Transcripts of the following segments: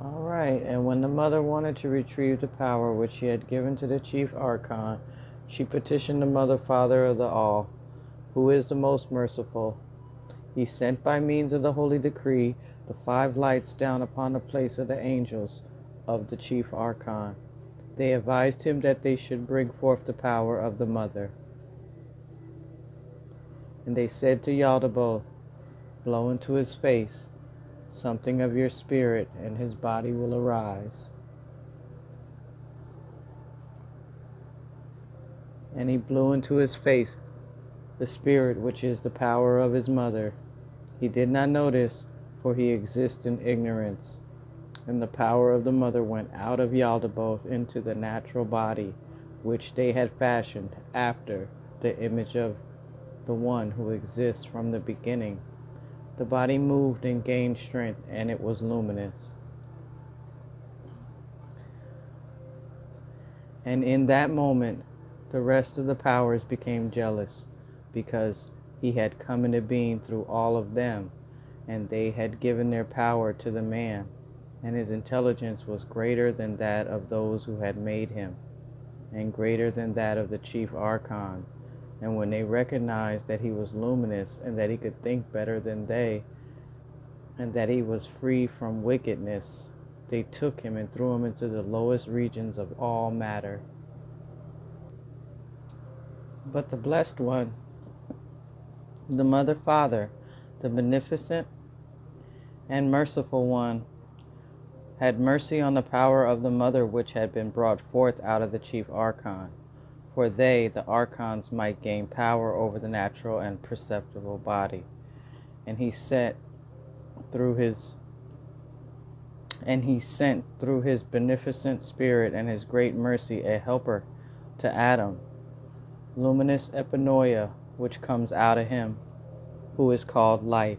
All right, and when the mother wanted to retrieve the power which she had given to the chief Archon, she petitioned the Mother Father of the All, who is the most merciful. He sent by means of the holy decree the 5 lights down upon the place of the angels of the chief Archon. They advised him that they should bring forth the power of the mother. And they said to Yaltaboth, blow into his face something of your spirit, and his body will arise. And he blew into his face the spirit which is the power of his mother. He did not notice, for he exists in ignorance. And the power of the mother went out of Yaltaboth into the natural body, which they had fashioned after the image of the one who exists from the beginning. The body moved and gained strength, and it was luminous. And in that moment, the rest of the powers became jealous, because he had come into being through all of them, and they had given their power to the man, and his intelligence was greater than that of those who had made him, and greater than that of the chief Archon. And when they recognized that he was luminous, and that he could think better than they, and that he was free from wickedness, they took him and threw him into the lowest regions of all matter. But the Blessed One, the Mother Father, the Beneficent and Merciful One, had mercy on the power of the mother which had been brought forth out of the chief Archon, for they, the Archons, might gain power over the natural and perceptible body. And he sent through his beneficent spirit and his great mercy a helper to Adam, Luminous Epinoia, which comes out of him, who is called life.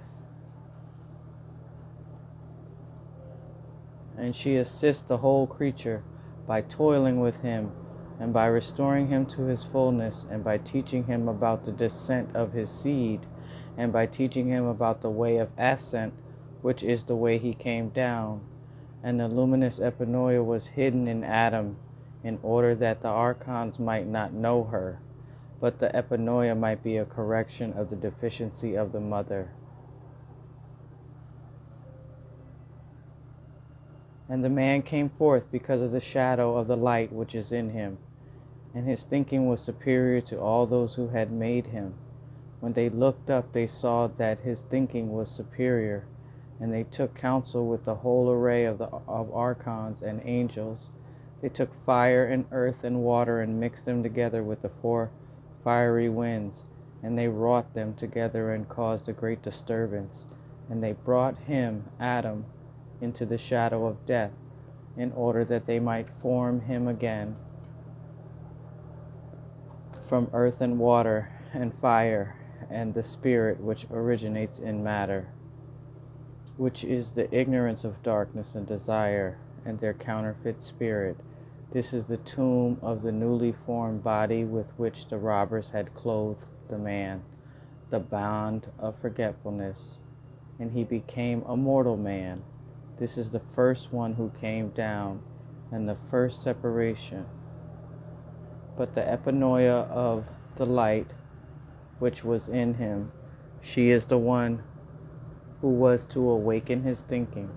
And she assists the whole creature by toiling with him, and by restoring him to his fullness, and by teaching him about the descent of his seed, and by teaching him about the way of ascent, which is the way he came down. And the luminous Epinoia was hidden in Adam, in order that the Archons might not know her, but the Epinoia might be a correction of the deficiency of the mother. And the man came forth because of the shadow of the light which is in him, and his thinking was superior to all those who had made him. When they looked up, they saw that his thinking was superior, and they took counsel with the whole array of Archons and angels. They took fire and earth and water and mixed them together with the 4 fiery winds, and they wrought them together and caused a great disturbance. And they brought him, Adam, into the shadow of death, in order that they might form him again from earth and water and fire and the spirit which originates in matter, which is the ignorance of darkness and desire, and their counterfeit spirit. This is the tomb of the newly formed body with which the robbers had clothed the man, the bond of forgetfulness, and he became a mortal man. This is the first one who came down, and the first separation. But the Epinoia of the light which was in him, she is the one who was to awaken his thinking.